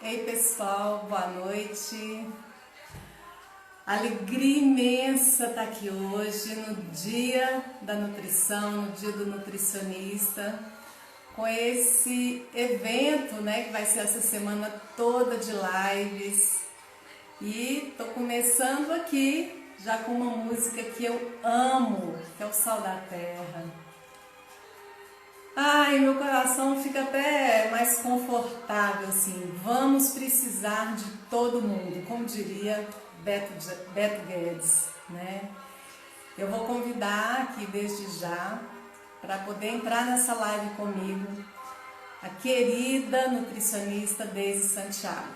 Ei pessoal, boa noite. Alegria imensa estar aqui hoje no Dia da Nutrição, no Dia do Nutricionista, com esse evento, que vai ser essa semana toda de lives. E tô começando aqui já com uma música que eu amo, que é o Sal da Terra. Ai, meu coração fica até mais confortável, assim. Vamos precisar de todo mundo, como diria Beto Guedes, né? Eu vou convidar aqui desde já, para poder entrar nessa live comigo, a querida nutricionista Deise Santiago.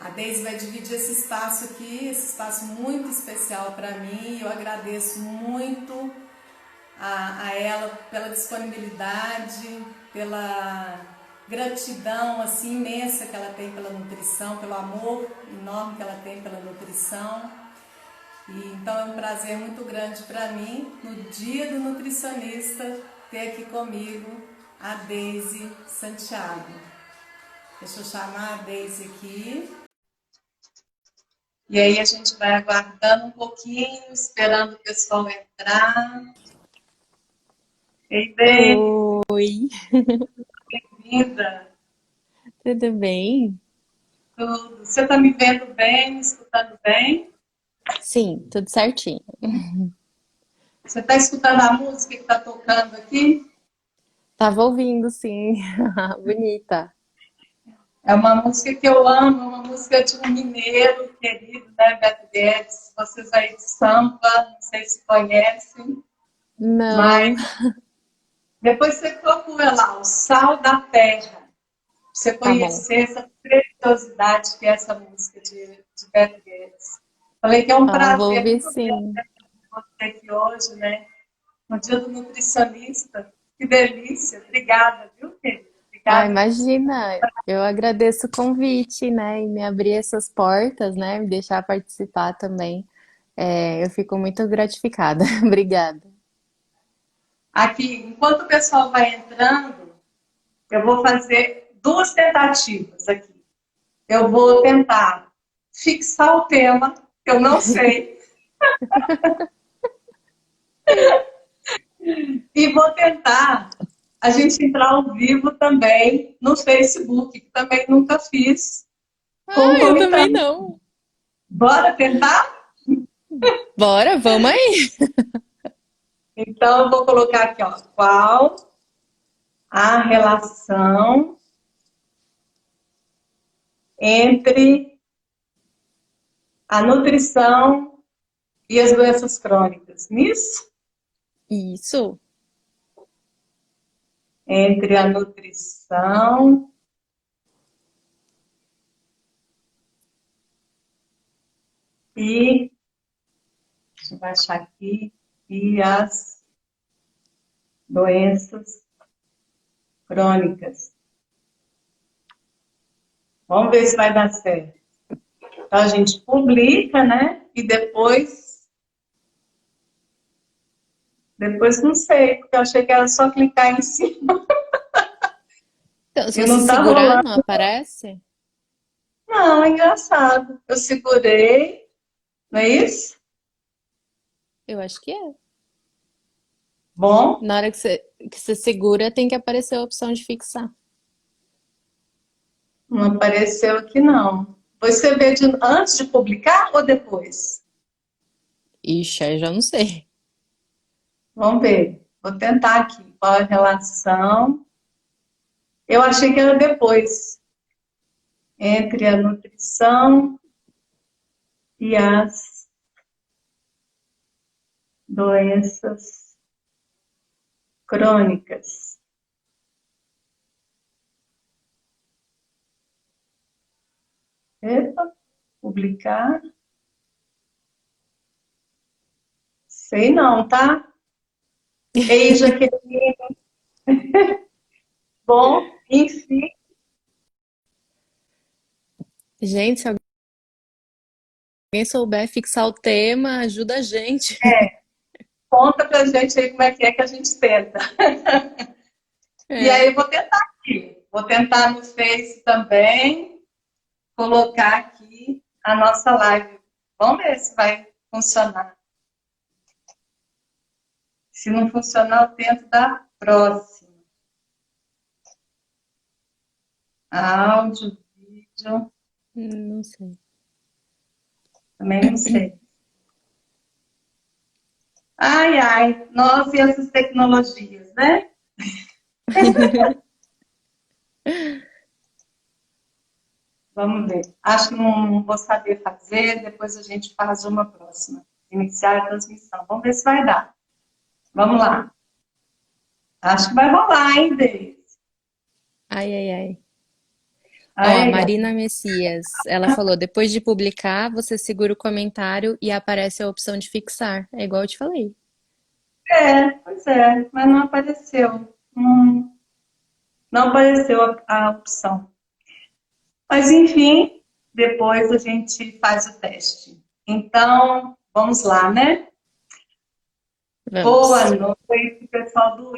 A Deise vai dividir esse espaço aqui, esse espaço muito especial para mim, e eu agradeço muito a ela pela disponibilidade, pela gratidão assim imensa que ela tem pela nutrição, pelo amor enorme que ela tem pela nutrição. E então é um prazer muito grande para mim, no Dia do Nutricionista, ter aqui comigo a Deise Santiago. Deixa eu chamar a Deise aqui. E aí a gente vai aguardando um pouquinho, esperando o pessoal entrar. Ei, Deise, Oi, bem-vinda. tudo bem? Tudo. Você está me vendo bem, me escutando bem? Sim, tudo certinho. Você está escutando a música que está tocando aqui? Tava ouvindo, sim. Bonita. É uma música que eu amo, é uma música de um mineiro querido, né, Beto Guedes. Vocês aí de Sampa, não sei se conhecem, Não, mas depois você procura lá, o Sal da Terra, pra você tá bom. conhecer essa preciosidade que é essa música de Beto Guedes. Falei que é um Ah, vou prazer ouvir muito grande sim. ter você aqui hoje, né? No Dia do Nutricionista. Que delícia. Obrigada, viu, querida? Ah, Obrigada mesmo. imagina. Eu agradeço o convite, né? E me abrir essas portas, né? Me deixar participar também. Eu fico muito gratificada. Obrigada. Aqui, enquanto o pessoal vai entrando, eu vou fazer duas tentativas aqui. Eu vou tentar fixar o tema, que eu não sei, e vou tentar a gente entrar ao vivo também no Facebook, que também nunca fiz, Ah, eu também concomitante. não. Bora tentar? Bora, vamos aí. Então, eu vou colocar aqui, ó, qual a relação entre a nutrição e as doenças crônicas. Nisso, Isso. entre a nutrição e, deixa eu baixar aqui, e as doenças crônicas. Vamos ver se vai dar certo. Então, a gente publica, né? E depois não sei, porque eu achei que era só clicar em cima Então, se e você não tá segurar, não rolando. aparece? Não, é engraçado. Eu segurei, não é isso? Eu acho que é. Bom, Na hora que você segura, tem que aparecer a opção de fixar. não apareceu aqui não. Você vê antes de publicar ou depois? Ixi, aí já não sei. Vamos ver. Vou tentar aqui. Qual a relação? Eu achei que era depois, entre a nutrição e as doenças crônicas. Epa, publicar. Sei não, tá? Ei, Jaqueline. Bom, enfim, Gente, se alguém souber fixar o tema, ajuda a gente. conta pra gente aí como é que a gente tenta. E aí É. eu vou tentar aqui. Vou tentar no Face também colocar aqui a nossa live. Vamos ver se vai funcionar. Se não funcionar, eu tento da próxima. Áudio, vídeo, Não sei. também não sei. Ai, ai, nós e essas tecnologias, né? Vamos ver. Acho que não vou saber fazer, depois a gente faz uma próxima. Iniciar a transmissão. Vamos ver se vai dar. Vamos lá. Acho que vai rolar, hein, Deise? Ai, ai, ai. Ó, a Ai, ai, Marina Messias, ela falou, depois de publicar, você segura o comentário e aparece a opção de fixar. É igual eu te falei. pois é, mas não apareceu. Não apareceu a opção. Mas, enfim, depois a gente faz o teste. Então, vamos lá, né? Boa Vamos. noite, pessoal do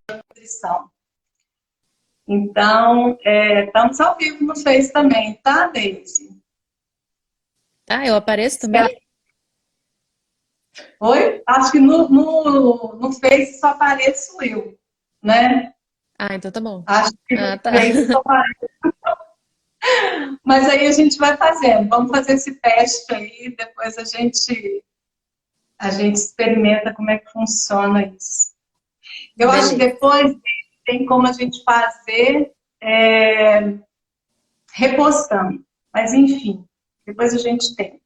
Nutrição. Então, estamos ao vivo no Face também, tá, Deise? Ah, eu apareço também? Oi? Acho que no Face só apareço eu, né? Ah, então tá bom. Acho que no Ah, tá. Face só apareço. Mas aí a gente vai fazendo. Vamos fazer esse teste aí, depois a gente experimenta como é que funciona isso. Eu acho que Beleza. depois tem como a gente fazer repostando. Mas, enfim, depois a gente tem.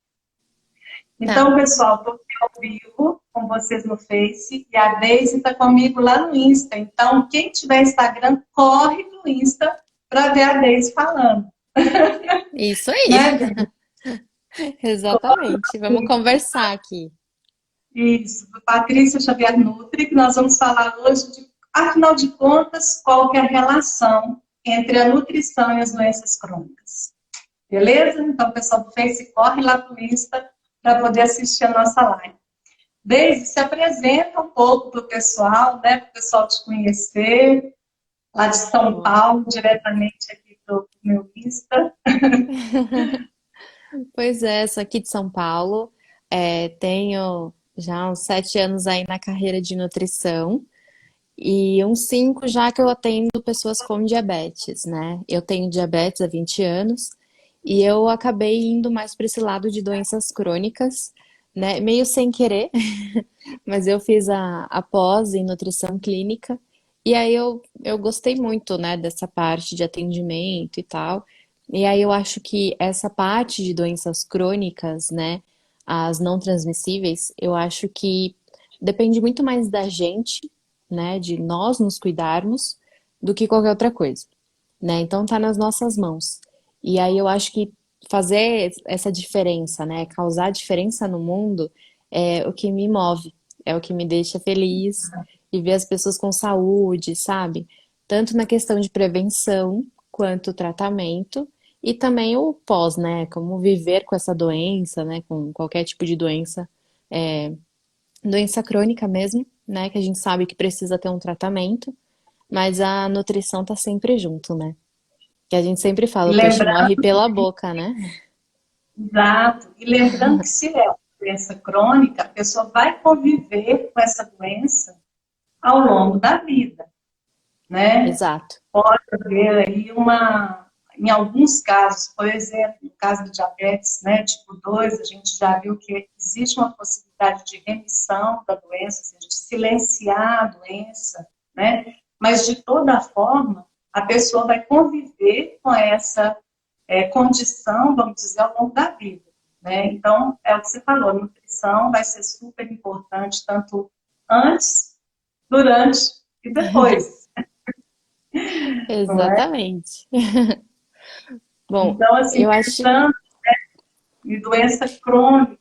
Então, Tá. pessoal, estou aqui ao vivo com vocês no Face e a Deise está comigo lá no Insta. Então, quem tiver Instagram, corre no Insta para ver a Deise falando. Isso aí. Né, Deise? Exatamente. Vamos conversar aqui. Isso, Patrícia Xavier Nutri, que nós vamos falar hoje de, afinal de contas, qual que é a relação entre a nutrição e as doenças crônicas. Beleza? Então, o pessoal do Face corre lá para o Insta para poder assistir a nossa live. Deise, se apresenta um pouco para o pessoal, né? Para o pessoal te conhecer, lá de São Boa. Paulo, diretamente aqui do meu Insta. Pois é, sou aqui de São Paulo. Tenho já uns 7 anos aí na carreira de nutrição e uns 5 já que eu atendo pessoas com diabetes, né? Eu tenho diabetes há 20 anos e eu acabei indo mais para esse lado de doenças crônicas, né? Meio sem querer, mas eu fiz a pós em nutrição clínica e aí eu gostei muito, né, dessa parte de atendimento e tal. E aí eu acho que essa parte de doenças crônicas, né, as não transmissíveis, eu acho que depende muito mais da gente, né, de nós nos cuidarmos do que qualquer outra coisa, né? Então tá nas nossas mãos. E aí eu acho que fazer essa diferença, né, causar diferença no mundo é o que me move, é o que me deixa feliz e ver as pessoas com saúde, sabe? Tanto na questão de prevenção quanto tratamento e também o pós, né? Como viver com essa doença, né? Com qualquer tipo de doença, doença crônica mesmo, né? Que a gente sabe que precisa ter um tratamento, mas a nutrição tá sempre junto, né? Que a gente sempre fala, o peixe morre Lembrando, pela boca, né? exato, e lembrando que se é uma doença crônica, a pessoa vai conviver com essa doença ao longo da vida, né? Exato. Pode haver aí em alguns casos, por exemplo, no caso do diabetes, né, tipo 2, a gente já viu que existe uma possibilidade de remissão da doença, ou seja, de silenciar a doença, né? Mas de toda forma, a pessoa vai conviver com essa condição, vamos dizer, ao longo da vida, né? Então, é o que você falou, a nutrição vai ser super importante, tanto antes, durante e depois, não é? Exatamente. Bom, Então, assim, eu acho. pensando em doença crônica,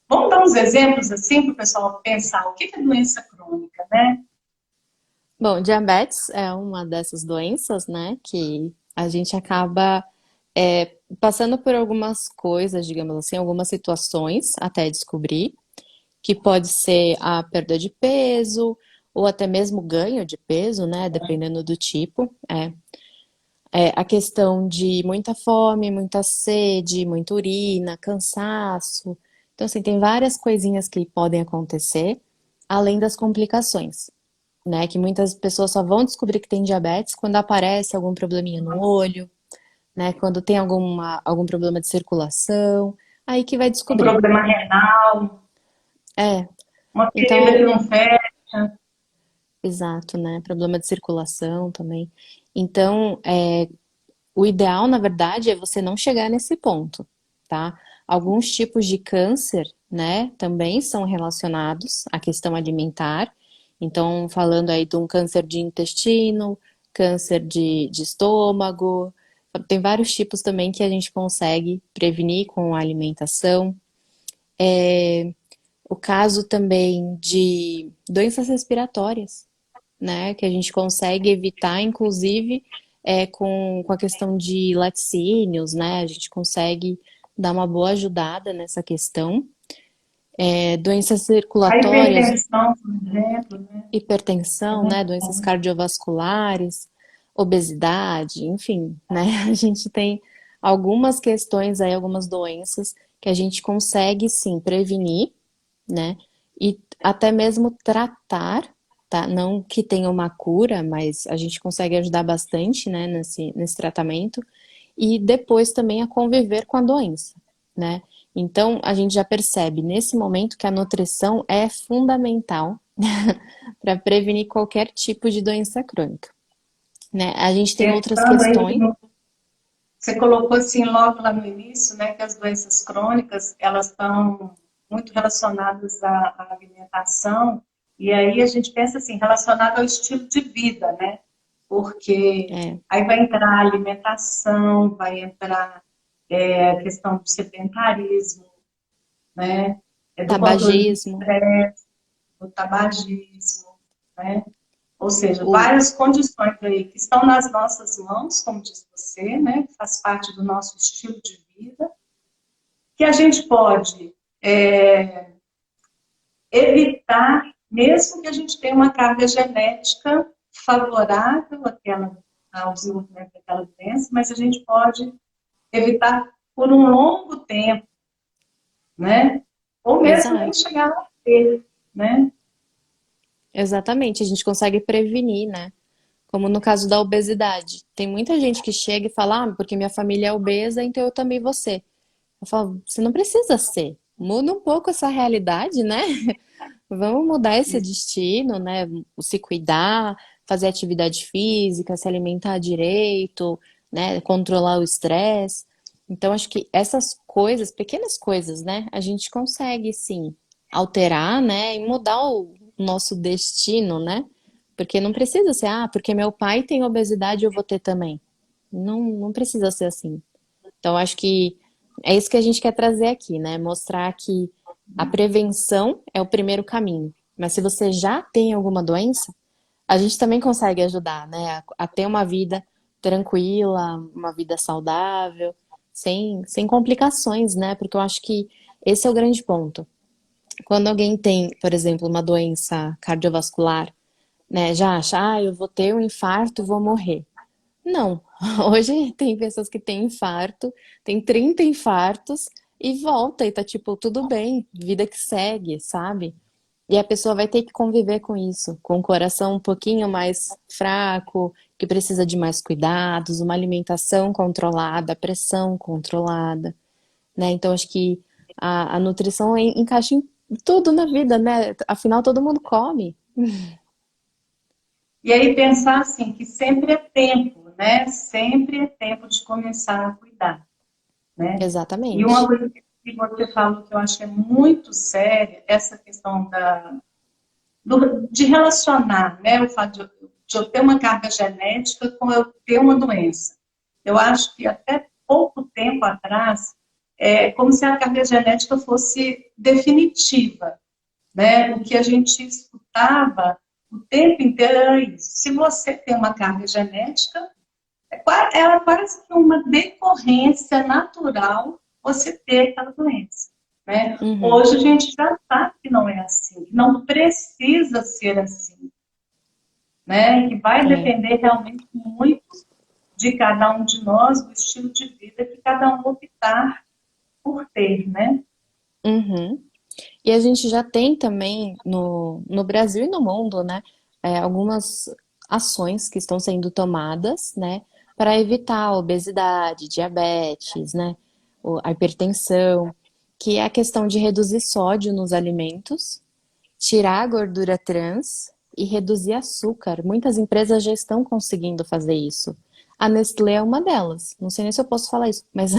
vamos dar uns exemplos assim para o pessoal pensar o que é doença crônica, né? Bom, diabetes é uma dessas doenças, né, que a gente acaba passando por algumas coisas, digamos assim, algumas situações até descobrir, que pode ser a perda de peso, ou até mesmo ganho de peso, né, dependendo do tipo. A questão de muita fome, muita sede, muita urina, cansaço. Então, assim, tem várias coisinhas que podem acontecer, além das complicações, né? Que muitas pessoas só vão descobrir que tem diabetes quando aparece algum probleminha no olho, né? Quando tem algum problema de circulação, aí que vai Um descobrir. problema renal, É, uma ferida que então, não fecha. exato, né? Problema de circulação também. Então, o ideal, na verdade, é você não chegar nesse ponto, tá? Alguns tipos de câncer, né, também são relacionados à questão alimentar. Então, falando aí de um câncer de intestino, câncer de estômago, tem vários tipos também que a gente consegue prevenir com a alimentação. O caso também de doenças respiratórias, né, que a gente consegue evitar, inclusive, com a questão de laticínios, né, a gente consegue dar uma boa ajudada nessa questão. Doenças A circulatórias, hipertensão, por exemplo, né? É hipertensão, muito né, doenças bom. cardiovasculares, obesidade, enfim, né, a gente tem algumas questões aí, algumas doenças que a gente consegue sim prevenir, né? E até mesmo tratar, tá? Não que tenha uma cura, mas a gente consegue ajudar bastante, né, nesse tratamento. E depois também a conviver com a doença, né? Então, a gente já percebe nesse momento que a nutrição é fundamental para prevenir qualquer tipo de doença crônica, né? A gente tem outras Pensando aí que questões. você colocou assim logo lá no início, né, que as doenças crônicas, elas estão muito relacionadas à alimentação, e aí a gente pensa assim, relacionado ao estilo de vida, né? Porque é, aí vai entrar a alimentação, vai entrar a questão do sedentarismo, né? Do controle do Tabagismo, estresse, do tabagismo, né? Ou seja, o, várias condições aí que estão nas nossas mãos, como diz você, né? Que faz parte do nosso estilo de vida, que a gente pode evitar, mesmo que a gente tenha uma carga genética favorável ao desenvolvimento daquela doença, mas a gente pode evitar por um longo tempo, né? Ou mesmo nem exato, chegar a ter, né? exatamente, a gente consegue prevenir, né? Como no caso da obesidade. Tem muita gente que chega e fala, ah, porque minha família é obesa, então eu também vou ser. Eu falo, você não precisa ser. Muda um pouco essa realidade, né? Vamos mudar esse destino, né? Se cuidar, fazer atividade física, se alimentar direito, né? Controlar o estresse. Então, acho que essas coisas, pequenas coisas, né? A gente consegue, sim, alterar, né? E mudar o nosso destino, né? Porque não precisa ser, ah, porque meu pai tem obesidade, eu vou ter também. Não, não precisa ser assim. Então, acho que é isso que a gente quer trazer aqui, né? Mostrar que a prevenção é o primeiro caminho. Mas se você já tem alguma doença, a gente também consegue ajudar, né? A ter uma vida tranquila, uma vida saudável, sem complicações, né? Porque eu acho que esse é o grande ponto. Quando alguém tem, por exemplo, uma doença cardiovascular, né? Já acha, ah, eu vou ter um infarto, vou morrer. Não. Hoje tem pessoas que têm infarto, tem 30 infartos e volta e tá tipo, tudo bem, vida que segue, sabe? E a pessoa vai ter que conviver com isso, com o coração um pouquinho mais fraco, que precisa de mais cuidados, uma alimentação controlada, pressão controlada, né? Então acho que a nutrição encaixa em tudo na vida, né? Afinal, todo mundo come. E aí pensar assim, que sempre é tempo, né? Sempre é tempo de começar a cuidar, né? E uma Exatamente. coisa que você falou que eu acho que é muito séria, essa questão de relacionar, né? O fato de eu ter uma carga genética com eu ter uma doença. Eu acho que até pouco tempo atrás, é como se a carga genética fosse definitiva, né? O que a gente escutava O tempo inteiro era isso. Se você tem uma carga genética, ela é quase que uma decorrência natural você ter aquela doença, né? Uhum. Hoje a gente já sabe que não é assim, que não precisa ser assim, né? Que vai É. depender realmente muito de cada um de nós, do estilo de vida que cada um optar por ter, né? Uhum. E a gente já tem também no Brasil e no mundo, né, algumas ações que estão sendo tomadas, né, para evitar a obesidade, diabetes, né, a hipertensão, que é a questão de reduzir sódio nos alimentos, tirar a gordura trans e reduzir açúcar. Muitas empresas já estão conseguindo fazer isso. A Nestlé é uma delas. Não sei nem se eu posso falar isso, mas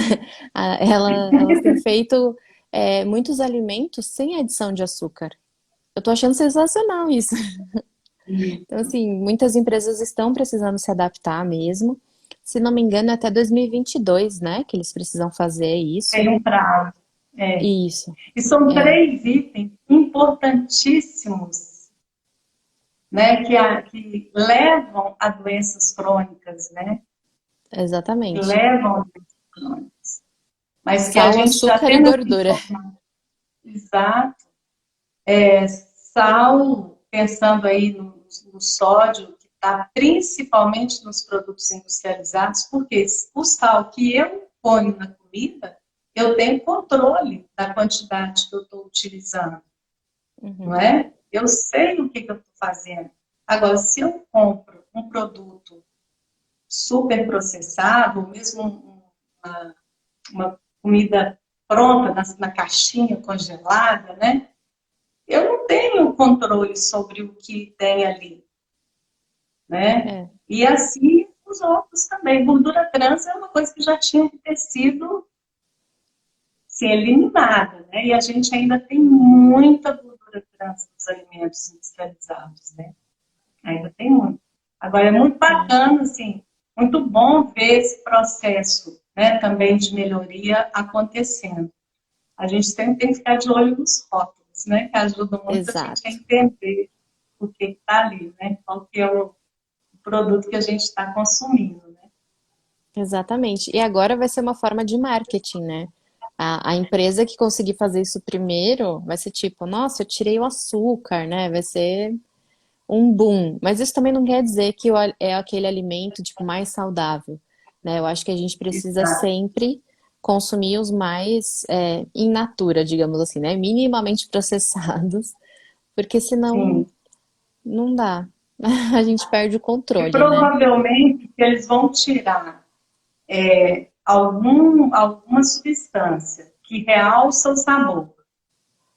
elas têm feito muitos alimentos sem adição de açúcar. Eu tô achando sensacional isso. Então, assim, muitas empresas estão precisando se adaptar mesmo. Se não me engano, é até 2022, né, que eles precisam fazer isso. Tem um prazo. É. Isso, E são é, 3 itens importantíssimos, né, que levam a doenças crônicas, né? Que exatamente. levam a doenças crônicas. Mas que a Sal, gente já açúcar e tem essa gordura. informação. Exato. Sal, pensando aí no sódio, que está principalmente nos produtos industrializados, porque o sal que eu ponho na comida, eu tenho controle da quantidade que eu estou utilizando, não Uhum. é? Eu sei o que eu estou fazendo. Agora, se eu compro um produto super processado, ou mesmo uma comida pronta, na caixinha congelada, né? Eu não tenho controle sobre o que tem ali, né? É. E assim os outros também. Gordura trans é uma coisa que já tinha que ter sido eliminada, né? E a gente ainda tem muita gordura trans nos alimentos industrializados, né? Ainda tem muito. Agora, é muito É. bacana, assim, muito bom ver esse processo, né, também de melhoria acontecendo. A gente sempre tem que ficar de olho nos rótulos, né, que ajudam muito a gente a Exato, entender o que está ali, né, qual que é o produto que a gente está consumindo, né. exatamente. E agora vai ser uma forma de marketing, né? A empresa que conseguir fazer isso primeiro vai ser tipo, nossa, eu tirei o açúcar, né? Vai ser um boom. Mas isso também não quer dizer que é aquele alimento tipo mais saudável, né? Eu acho que a gente precisa Exato. sempre consumir os mais in natura, digamos assim, né? Minimamente processados, porque senão Sim. não dá. A gente perde o E controle, né? provavelmente eles vão tirar alguma substância que realça o sabor,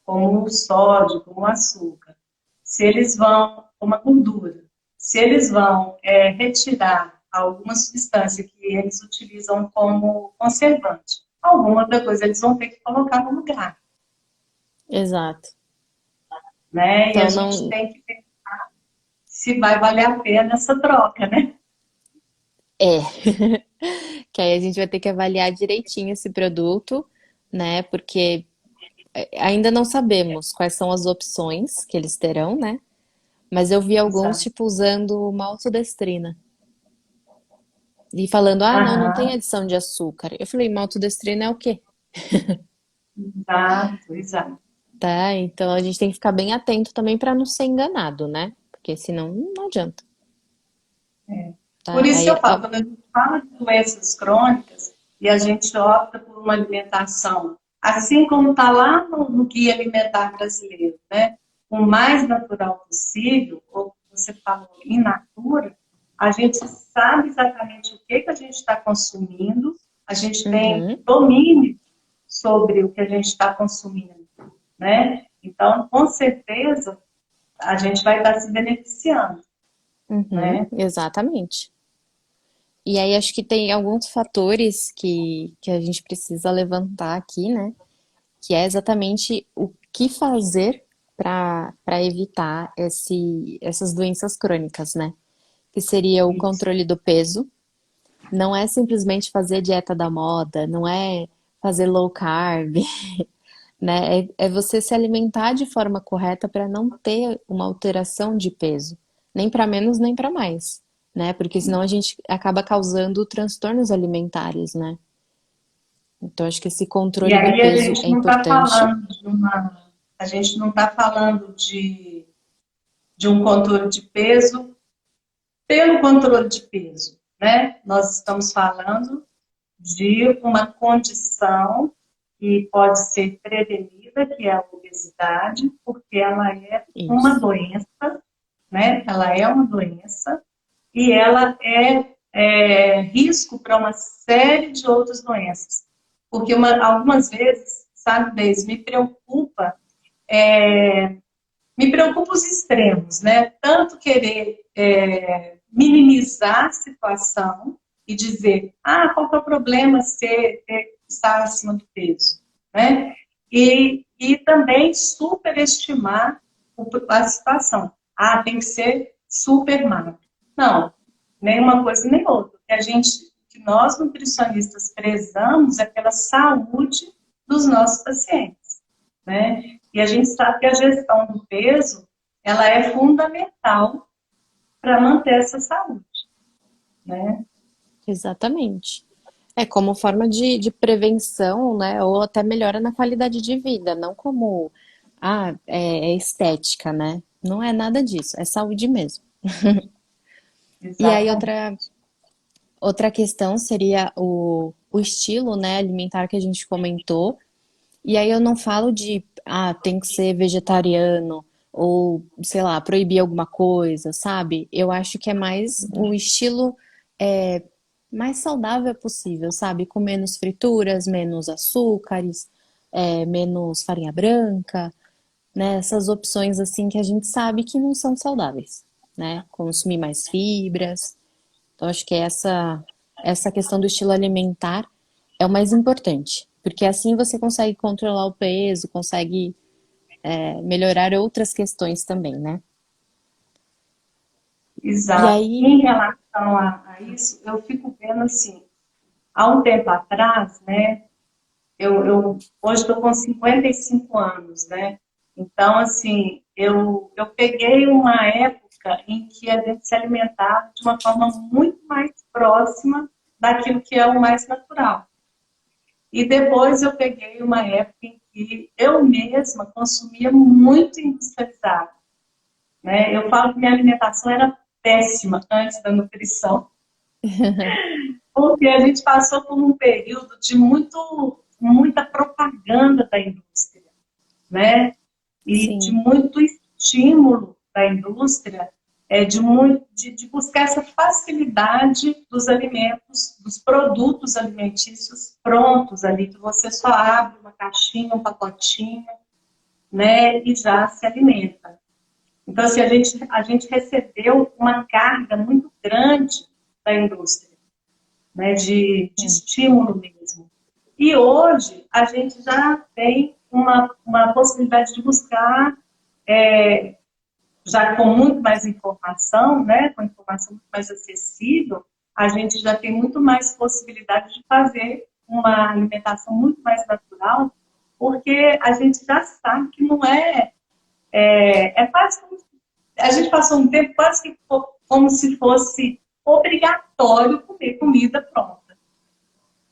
como o sódio, como o açúcar. Se eles vão, uma gordura, se eles vão retirar alguma substância que eles utilizam como conservante, alguma outra coisa eles vão ter que colocar no lugar, Exato. né? E a Então gente não tem que ver se vai valer a pena essa troca, né? é. Que aí a gente vai ter que avaliar direitinho esse produto, né? Porque ainda não sabemos quais são as opções que eles terão, né? Mas eu vi alguns, Exato. tipo, usando maltodestrina. E falando, ah, não, não tem Aham, adição de açúcar. Eu falei, maltodestrina é o quê? exato, exato. Tá? Então a gente tem que ficar bem atento também para não ser enganado, né? Porque senão não adianta, Por tá? isso que Aí, eu falo, quando a gente fala de doenças crônicas e a gente opta por uma alimentação, assim como está lá no Guia Alimentar Brasileiro, né? O mais natural possível, ou você falou in natura, a gente sabe exatamente o que a gente está consumindo, a gente tem uhum, domínio sobre o que a gente está consumindo, né? Então, com certeza, a gente vai estar se beneficiando, uhum, né? exatamente. E aí acho que tem alguns fatores que a gente precisa levantar aqui, né? Que é exatamente o que fazer para evitar essas doenças crônicas, né? Que seria o Isso. controle do peso. Não é simplesmente fazer dieta da moda, não é fazer low carb, né? É você se alimentar de forma correta para não ter uma alteração de peso. nem para menos nem para mais, né? Porque senão a gente acaba causando transtornos alimentares, né? Então acho que esse E controle do aí a peso gente é não está importante. falando a gente não está falando de um controle de peso pelo controle de peso, né? Nós estamos falando de uma condição que pode ser prevenida, que é a obesidade, porque ela é uma Isso. doença, né? Ela é uma doença e ela é risco para uma série de outras doenças. Porque algumas vezes, sabe, Deise, me preocupa os extremos, né? Tanto querer minimizar a situação e dizer, qual que é o problema estar acima do peso, né? E também superestimar a situação. Tem que ser super magro. Não, nem uma coisa nem outra. Que nós nutricionistas prezamos é pela saúde dos nossos pacientes, né? E a gente sabe que a gestão do peso, ela é fundamental para manter essa saúde, né? Exatamente. É como forma de prevenção, né? Ou até melhora na qualidade de vida, não como, é estética, né? Não é nada disso, é saúde mesmo. E aí Exatamente. outra questão seria o estilo, né, alimentar que a gente comentou. E aí eu não falo de, tem que ser vegetariano ou, sei lá, proibir alguma coisa, sabe? Eu acho que é mais o estilo mais saudável possível, sabe? Com menos frituras, menos açúcares, menos farinha branca, né? Essas opções assim que a gente sabe que não são saudáveis, né? Consumir mais fibras. Então acho que essa questão do estilo alimentar é o mais importante, porque assim você consegue controlar o peso, consegue melhorar outras questões também, né? E Exato. aí, Em relação a isso, eu fico vendo assim, há um tempo atrás, né? Eu hoje estou com 55 anos, né? Então, assim, eu peguei uma época em que a gente se alimentava de uma forma muito mais próxima daquilo que é o mais natural. E depois eu peguei uma época em que eu mesma consumia muito industrializado, né? Eu falo que minha alimentação era péssima antes da nutrição, porque a gente passou por um período de muita propaganda da indústria, né? E de sim, muito estímulo da indústria, de buscar essa facilidade dos alimentos, dos produtos alimentícios prontos ali, que você só abre uma caixinha, um pacotinho, né, e já se alimenta. Então, assim, a gente recebeu uma carga muito grande da indústria, né, de é, estímulo mesmo. E hoje a gente já tem uma possibilidade de buscar, já com muito mais informação, né, com informação muito mais acessível, a gente já tem muito mais possibilidade de fazer uma alimentação muito mais natural, porque a gente já sabe que não é quase como, a gente passou um tempo quase que como se fosse obrigatório comer comida pronta.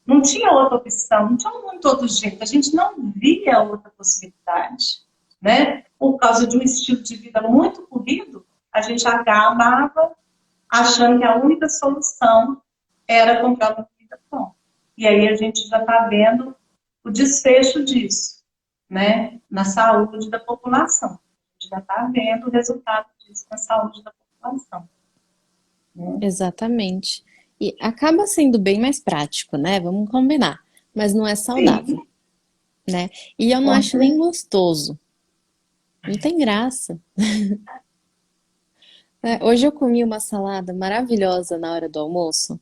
Não tinha outra opção, não tinha muito outro jeito, a gente não via outra possibilidade, né? Por causa de um estilo de vida muito corrido, a gente acabava achando que a única solução era comprar uma comida pronta. E aí a gente já está vendo o desfecho disso, né? Na saúde da população. A gente já está vendo o resultado disso na saúde da população, né? exatamente. E acaba sendo bem mais prático, né? Vamos combinar. Mas não é saudável, Sim, né? E eu não com acho nem certeza. gostoso. Não tem graça. Né? Hoje eu comi uma salada maravilhosa na hora do almoço,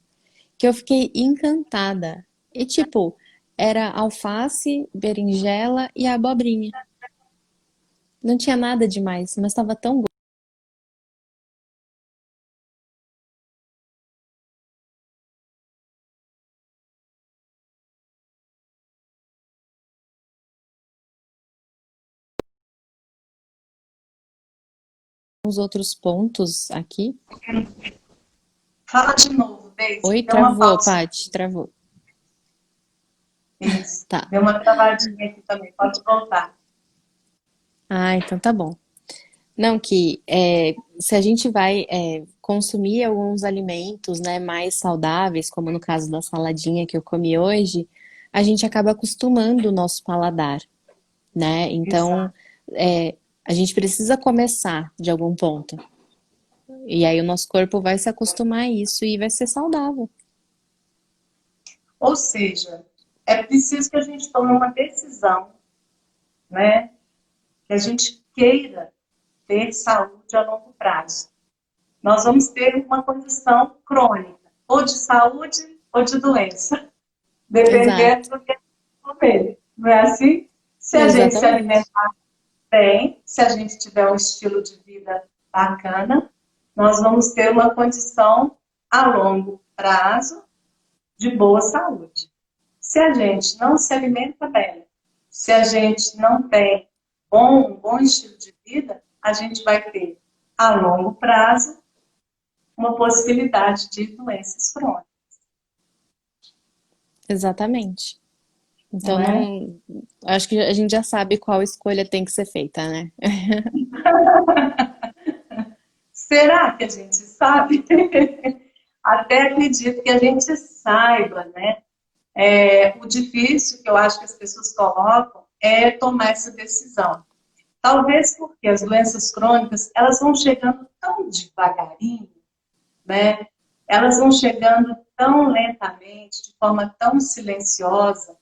que eu fiquei encantada. E tipo, era alface, berinjela e abobrinha. Não tinha nada demais, mas estava tão alguns outros pontos aqui. Fala de novo, Deise, Oi, deu uma travou, pausa. Paty, travou. Isso, Tá. deu uma travadinha aqui também, pode voltar. Ah, então tá bom. Não, que se a gente vai consumir alguns alimentos, né, mais saudáveis, como no caso da saladinha que eu comi hoje, a gente acaba acostumando o nosso paladar, né? Então, Exato. a gente precisa começar de algum ponto. E aí o nosso corpo vai se acostumar a isso e vai ser saudável. Ou seja, é preciso que a gente tome uma decisão, né? Que a gente queira ter saúde a longo prazo. Nós vamos ter uma condição crônica, ou de saúde ou de doença, dependendo Exato, do que a gente comer. Não é assim? Se a gente se exatamente. alimentar bem, se a gente tiver um estilo de vida bacana, nós vamos ter uma condição a longo prazo de boa saúde. Se a gente não se alimenta bem, se a gente não tem um bom estilo de vida, a gente vai ter, a longo prazo, uma possibilidade de doenças crônicas, Exatamente. Então não é? não, acho que a gente já sabe qual escolha tem que ser feita, né? Será que a gente sabe? Até acredito que a gente saiba, né? O difícil que eu acho que as pessoas colocam é tomar essa decisão. Talvez porque as doenças crônicas, elas vão chegando tão devagarinho, né? Elas vão chegando tão lentamente, de forma tão silenciosa,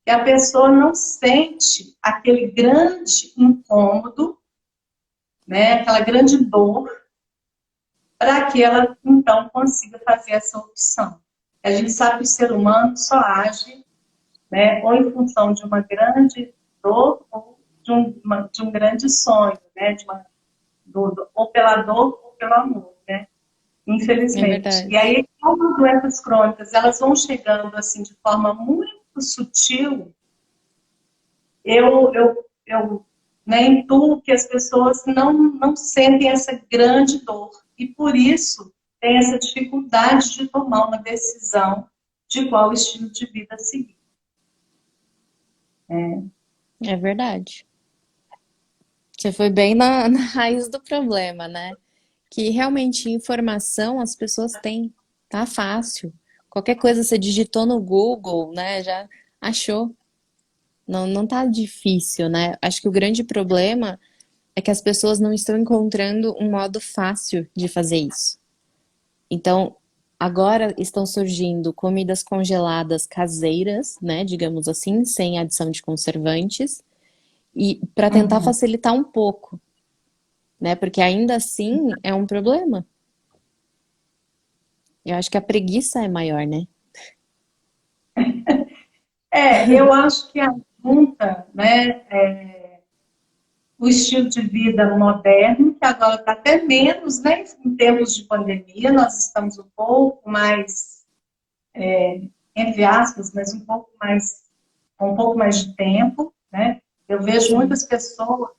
que a pessoa não sente aquele grande incômodo, né? Aquela grande dor, para que ela, então, consiga fazer essa opção. A gente sabe que o ser humano só age, né, ou em função de uma grande dor ou de um grande sonho, né, ou pela dor ou pelo amor, né, É infelizmente. E verdade. aí, como as doenças crônicas, elas vão chegando assim de forma muito sutil, eu né, intuo que as pessoas não sentem essa grande dor e por isso tem essa dificuldade de tomar uma decisão de qual estilo de vida seguir. É verdade. Você foi bem na raiz do problema, né? Que realmente informação as pessoas têm, tá fácil. Qualquer coisa você digitou no Google, né? Já achou. Não, não tá difícil, né? Acho que o grande problema é que as pessoas não estão encontrando um modo fácil de fazer isso. Então, agora estão surgindo comidas congeladas caseiras, né? Digamos assim, sem adição de conservantes, e para tentar Uhum. facilitar um pouco, né? Porque ainda assim é um problema. Eu acho que a preguiça é maior, né? Eu acho que a junta, né, o estilo de vida moderno, que agora está até menos, né, em termos de pandemia, nós estamos um pouco mais, entre aspas, mas com um pouco mais de tempo, né? Eu vejo Sim, muitas pessoas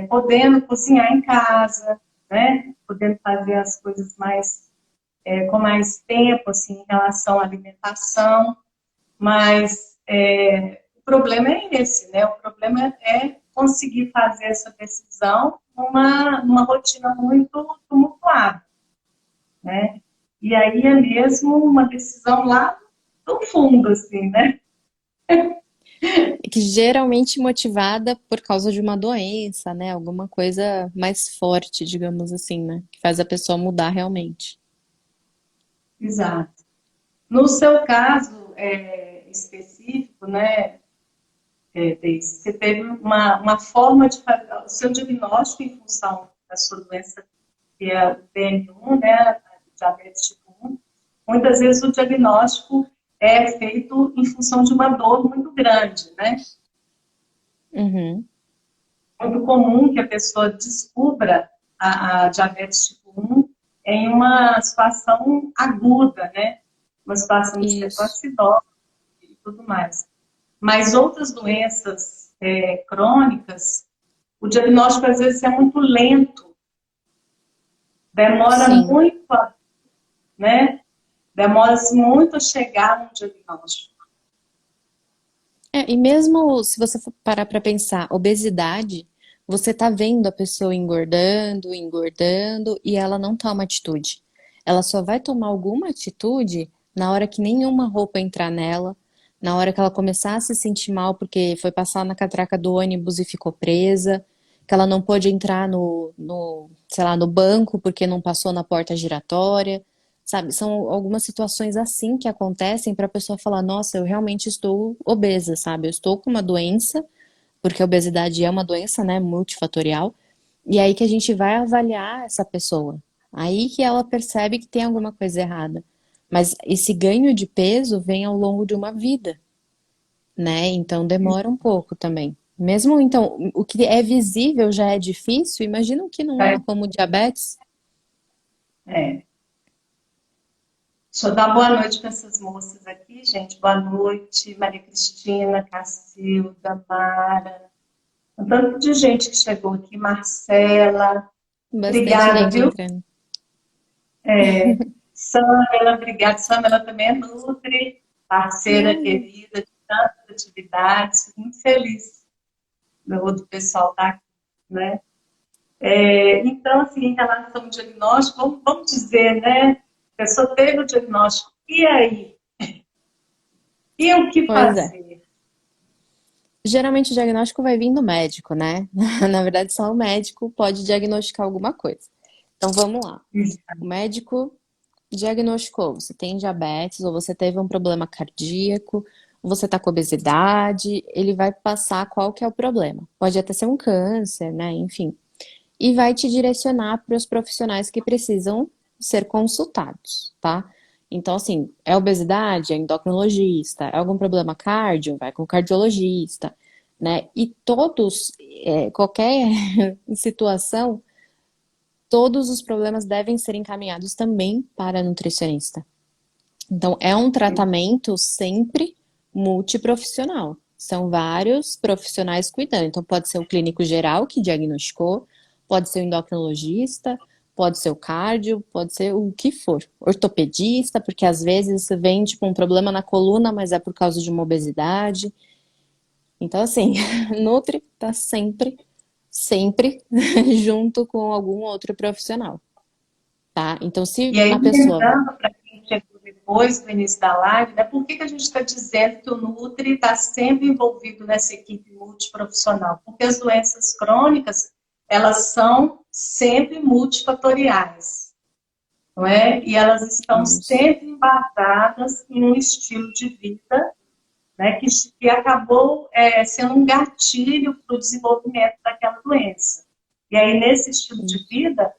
podendo cozinhar em casa, né? Podendo fazer as coisas com mais tempo, assim, em relação à alimentação, mas o problema é esse, né? O problema é conseguir fazer essa decisão numa rotina muito tumultuada, né? E aí é mesmo uma decisão lá do fundo, assim, né? e que geralmente motivada por causa de uma doença, né? Alguma coisa mais forte, digamos assim, né? Que faz a pessoa mudar realmente. Exato. No seu caso específico, né, Deise, você teve uma forma de fazer o seu diagnóstico em função da sua doença, que é o DN1, né, diabetes tipo 1. Muitas vezes o diagnóstico é feito em função de uma dor muito grande, né? Uhum, Muito comum que a pessoa descubra a diabetes tipo 1 em uma situação aguda, né? Uma situação de isso. cetoacidose e tudo mais. Mas outras doenças crônicas, o diagnóstico às vezes é muito lento, demora Sim. muito, né? Demora-se muito a chegar a um diagnóstico. E mesmo se você for parar para pensar, obesidade, você tá vendo a pessoa engordando, engordando e ela não toma atitude. Ela só vai tomar alguma atitude na hora que nenhuma roupa entrar nela, na hora que ela começar a se sentir mal porque foi passar na catraca do ônibus e ficou presa, que ela não pôde entrar sei lá, no banco porque não passou na porta giratória. Sabe, são algumas situações assim que acontecem para a pessoa falar, nossa, eu realmente estou obesa, sabe? Eu estou com uma doença, porque a obesidade é uma doença, né, multifatorial, e aí que a gente vai avaliar essa pessoa. Aí que ela percebe que tem alguma coisa errada. Mas esse ganho de peso vem ao longo de uma vida, né? Então demora um pouco também. Mesmo então, o que é visível já é difícil, imagina o que não é, Né? como diabetes. É. Deixa eu dar boa noite para essas moças aqui, gente. Boa noite, Maria Cristina, Cacilda, Mara. Um tanto de gente que chegou aqui, Marcela. Bastante Obrigada, gente viu? entrando. Samela, obrigada. Samela também é Nutri, parceira Olha. querida de tantas atividades. Fico muito feliz do pessoal estar aqui, né? Então, assim, em relação ao diagnóstico, vamos dizer, né? A pessoa teve o diagnóstico, e aí? E o que Pois é. fazer? Geralmente o diagnóstico vai vir do médico, né? Na verdade, só o médico pode diagnosticar alguma coisa. Então vamos lá. O médico diagnosticou, você tem diabetes, ou você teve um problema cardíaco, ou você está com obesidade, ele vai passar qual que é o problema. Pode até ser um câncer, né? Enfim. E vai te direcionar para os profissionais que precisam ser consultados, tá? Então, assim, é obesidade? É endocrinologista. É algum problema cardio? Vai com o cardiologista, né? E todos, qualquer situação, todos os problemas devem ser encaminhados também para nutricionista. Então, é um tratamento sempre multiprofissional. São vários profissionais cuidando. Então, pode ser o clínico geral que diagnosticou, pode ser o endocrinologista, pode ser o cardio, pode ser o que for. Ortopedista, porque às vezes você vem tipo um problema na coluna, mas é por causa de uma obesidade. Então, assim, Nutri tá sempre, sempre junto com algum outro profissional, tá? Então, se E aí, a pessoa lembrando para quem chegou depois do início da live, né, por que a gente está dizendo que o Nutri está sempre envolvido nessa equipe multiprofissional? Porque as doenças crônicas, elas são sempre multifatoriais, não é? E elas estão Isso. sempre embasadas em um estilo de vida, né, que acabou sendo um gatilho para o desenvolvimento daquela doença. E aí, nesse estilo de vida,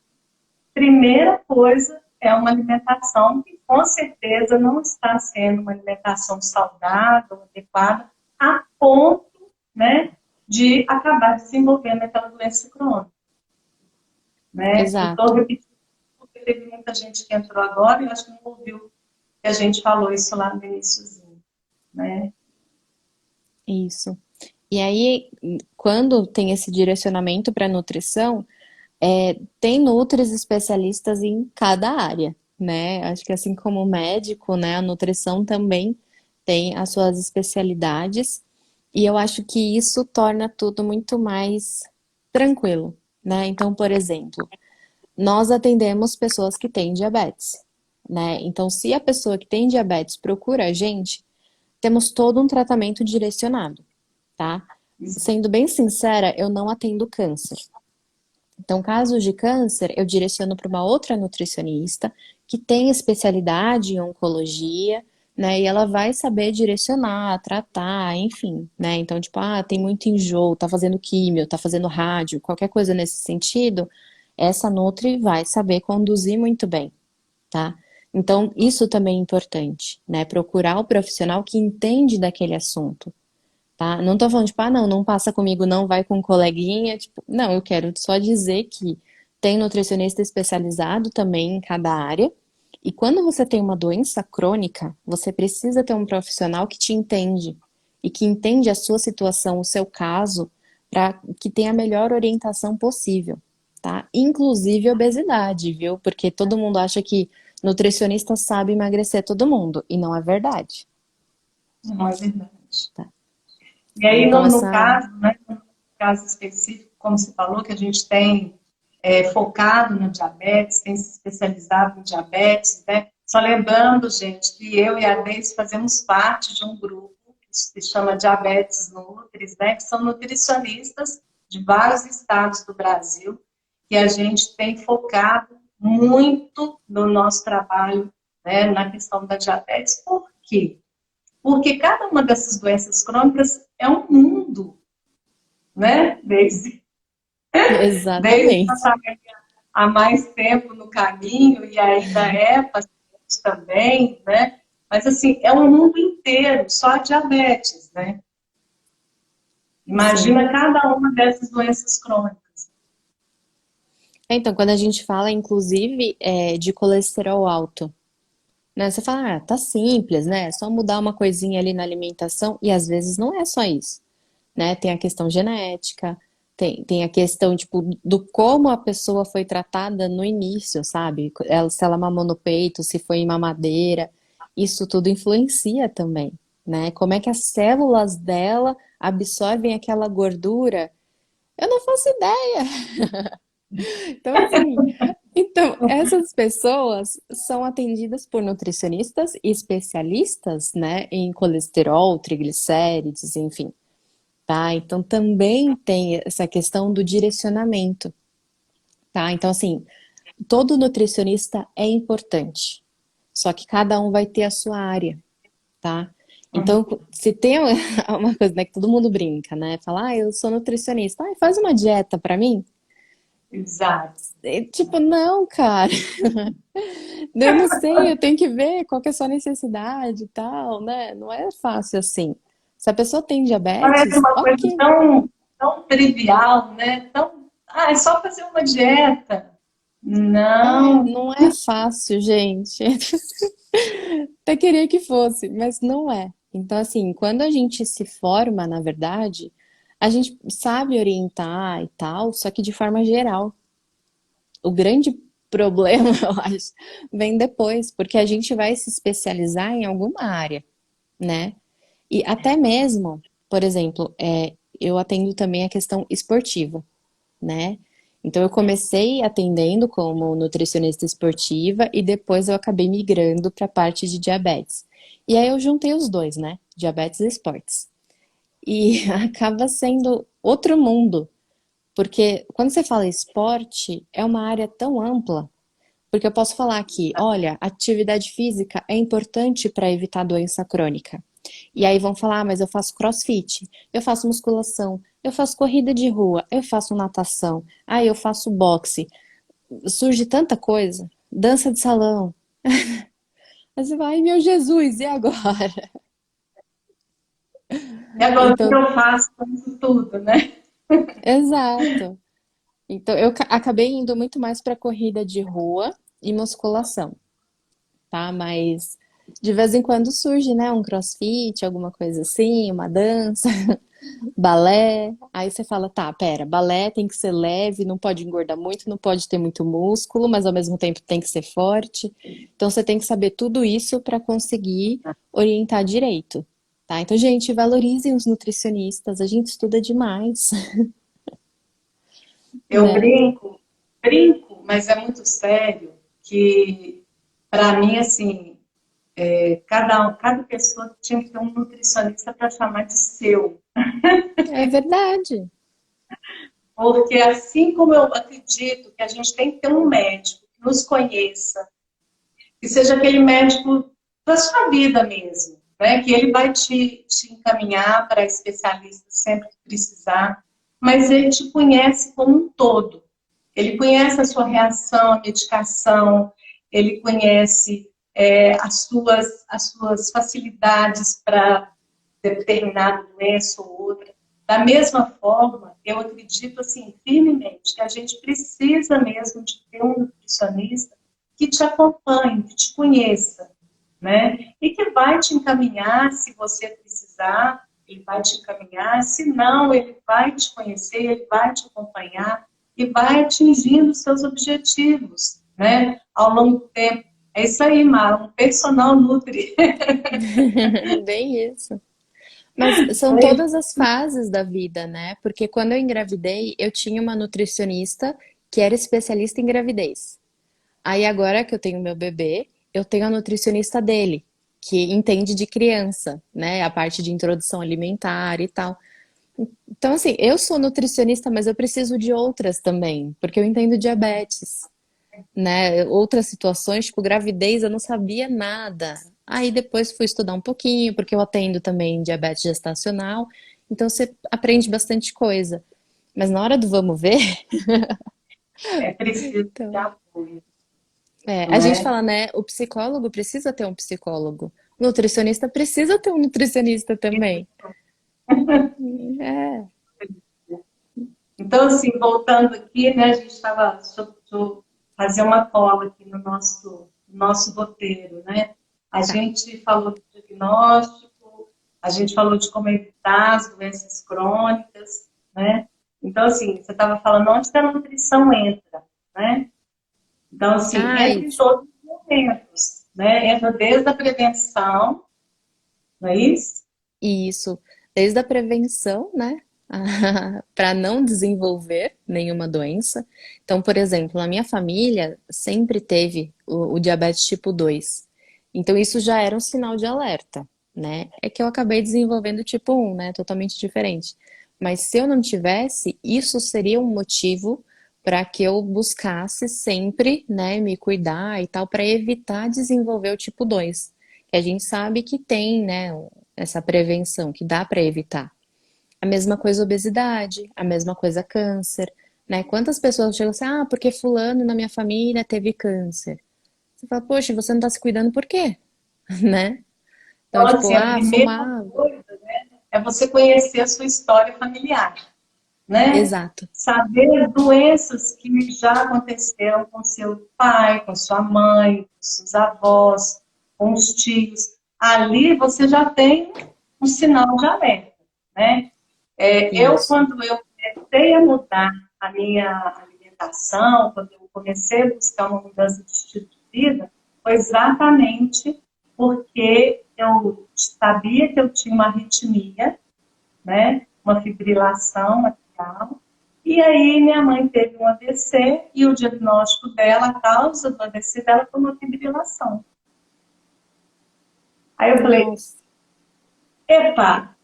primeira coisa é uma alimentação que com certeza não está sendo uma alimentação saudável, adequada, a ponto, né, de acabar desenvolvendo aquela doença crônica, né? Eu estou Exato. repetindo porque teve muita gente que entrou agora e acho que não ouviu que a gente falou isso lá no iniciozinho, né? Isso. E aí, quando tem esse direcionamento para nutrição, tem nutris especialistas em cada área, né? Acho que assim como o médico, né, a nutrição também tem as suas especialidades, e eu acho que isso torna tudo muito mais tranquilo, né? Então, por exemplo, nós atendemos pessoas que têm diabetes, né? Então, se a pessoa que tem diabetes procura a gente, temos todo um tratamento direcionado, tá? Sendo bem sincera, eu não atendo câncer. Então, casos de câncer, eu direciono para uma outra nutricionista que tem especialidade em oncologia, né? E ela vai saber direcionar, tratar, enfim, né? Então, tipo, tem muito enjoo, tá fazendo químio, tá fazendo rádio, qualquer coisa nesse sentido, essa nutri vai saber conduzir muito bem, tá? Então, isso também é importante, né? Procurar o profissional que entende daquele assunto, tá? Não tô falando, tipo, não, não passa comigo, não, vai com um coleguinha, tipo, não, eu quero só dizer que tem nutricionista especializado também em cada área, e quando você tem uma doença crônica, você precisa ter um profissional que te entende, e que entende a sua situação, o seu caso, para que tenha a melhor orientação possível. tá? Inclusive obesidade, viu? Porque todo mundo acha que nutricionista sabe emagrecer todo mundo, e não é verdade, Não é verdade. tá? E aí, Então, no essa. caso, né, no caso específico, como você falou, que a gente tem focado no diabetes, tem se especializado em diabetes, né? Só lembrando, gente, que eu e a Deise fazemos parte de um grupo que se chama Diabetes Nutris, né? Que são nutricionistas de vários estados do Brasil, e a gente tem focado muito no nosso trabalho, né, na questão da diabetes. Por quê? Porque cada uma dessas doenças crônicas é um mundo, né, Deise? Desde que eu Exatamente. estava há mais tempo no caminho, e ainda é paciente também, né? Mas, assim, é um mundo inteiro, só a diabetes, né? Sim. Imagina cada uma dessas doenças crônicas. Então, quando a gente fala, inclusive, de colesterol alto, né? Você fala, ah, tá simples, né? É só mudar uma coisinha ali na alimentação, e às vezes não é só isso, né? Tem a questão genética, tem a questão, tipo, do como a pessoa foi tratada no início, sabe? Se ela mamou no peito, se foi em mamadeira, isso tudo influencia também, né? Como é que as células dela absorvem aquela gordura? Eu não faço ideia. Então, assim, então, essas pessoas são atendidas por nutricionistas e especialistas, né, em colesterol, triglicérides, enfim, tá? Então, também tem essa questão do direcionamento, tá? Então, assim, todo nutricionista é importante, só que cada um vai ter a sua área, tá? Então, se tem uma coisa, né, que todo mundo brinca, né? Fala, ah, eu sou nutricionista, ah, faz uma dieta pra mim. Exato. Tipo, não, cara. Eu não sei, eu tenho que ver qual que é a sua necessidade e tal, né? Não é fácil assim. Se a pessoa tem Parece diabetes, uma coisa ok. tão trivial, né? É só fazer uma dieta. Ai, Não, não é fácil, gente. Até queria que fosse, mas não é. Então, assim, quando a gente se forma, na verdade, a gente sabe orientar e tal, só que de forma geral. O grande problema, eu acho, vem depois, porque a gente vai se especializar em alguma área, né? E até mesmo, por exemplo, eu atendo também a questão esportiva, né? Então eu comecei atendendo como nutricionista esportiva e depois eu acabei migrando para a parte de diabetes. E aí eu juntei os dois, né? Diabetes e esportes. E acaba sendo outro mundo, porque quando você fala esporte, é uma área tão ampla, porque eu posso falar aqui, olha, atividade física é importante para evitar doença crônica. E aí vão falar, ah, mas eu faço crossfit, eu faço musculação, eu faço corrida de rua, eu faço natação, ah, eu faço boxe. Surge tanta coisa, dança de salão. Aí você vai, ai meu Jesus, e agora? e agora o que Então, eu faço com isso tudo, né? exato. Então eu acabei indo muito mais para corrida de rua e musculação, tá? Mas de vez em quando surge, né, um crossfit, alguma coisa assim, uma dança. Balé, aí você fala, tá, pera, balé tem que ser leve, não pode engordar muito, não pode ter muito músculo, mas ao mesmo tempo tem que ser forte. Então você tem que saber tudo isso para conseguir orientar direito, tá? Então, gente, valorizem os nutricionistas, a gente estuda demais, Eu né? brinco, mas é muito sério, que para mim, assim, cada pessoa tinha que ter um nutricionista para chamar de seu. É verdade. Porque assim como eu acredito que a gente tem que ter um médico que nos conheça, que seja aquele médico da sua vida mesmo, né? Que ele vai te encaminhar para especialista sempre que precisar, mas ele te conhece como um todo. Ele conhece a sua reação à medicação, ele conhece as suas facilidades para determinada doença ou outra. Da mesma forma, eu acredito assim, firmemente que a gente precisa mesmo de ter um nutricionista que te acompanhe, que te conheça, né? E que vai te encaminhar se você precisar, ele vai te encaminhar, se não, ele vai te conhecer, ele vai te acompanhar, e vai atingindo os seus objetivos, né? Ao longo do tempo. É isso aí, Mara, um personal nutri. Bem isso. Mas são todas as fases da vida, né? Porque quando eu engravidei, eu tinha uma nutricionista que era especialista em gravidez. Aí agora que eu tenho meu bebê, eu tenho a nutricionista dele, que entende de criança, né? A parte de introdução alimentar e tal. Então, assim, eu sou nutricionista, mas eu preciso de outras também, porque eu entendo diabetes, né? Outras situações, tipo gravidez, eu não sabia nada. Aí depois fui estudar um pouquinho, porque eu atendo também diabetes gestacional, então você aprende bastante coisa. Mas na hora do vamos ver, É preciso de então, apoio, a não gente é? fala, né? O psicólogo precisa ter um psicólogo, o nutricionista precisa ter um nutricionista também. É, Então, assim, voltando aqui, né, a gente estava, deixa eu fazer uma cola aqui no nosso roteiro, né? A tá. gente falou do diagnóstico, a gente falou de como evitar as doenças crônicas, né? Então, assim, você estava falando onde que a nutrição entra, né? Então, assim, entra Ai, em todos os momentos, né? Entra desde a prevenção, não é isso? isso, desde a prevenção, né, para não desenvolver nenhuma doença. Então, por exemplo, na minha família sempre teve o diabetes tipo 2. Então, isso já era um sinal de alerta, né? É que eu acabei desenvolvendo o tipo 1, né? Totalmente diferente. Mas se eu não tivesse, isso seria um motivo para que eu buscasse sempre, né, me cuidar e tal, para evitar desenvolver o tipo 2. Que a gente sabe que tem, né, essa prevenção, que dá para evitar. A mesma coisa obesidade, a mesma coisa câncer, né? Quantas pessoas chegam assim, ah, porque fulano na minha família teve câncer. Você fala, poxa, você não tá se cuidando por quê? Né? Então, Então, tipo, assim, a ah, primeira fumava. coisa é você conhecer a sua história familiar, né? Exato. Saber doenças que já aconteceram com seu pai, com sua mãe, com seus avós, com os tios. Ali você já tem um sinal de alerta, né? Isso. Quando eu comecei a mudar a minha alimentação, quando eu comecei a buscar uma mudança de estilo de vida, foi exatamente porque eu sabia que eu tinha uma arritmia, né? Uma fibrilação atrial. E aí minha mãe teve um AVC e o diagnóstico dela, a causa do AVC dela foi uma fibrilação. Aí eu falei, Nossa. epa,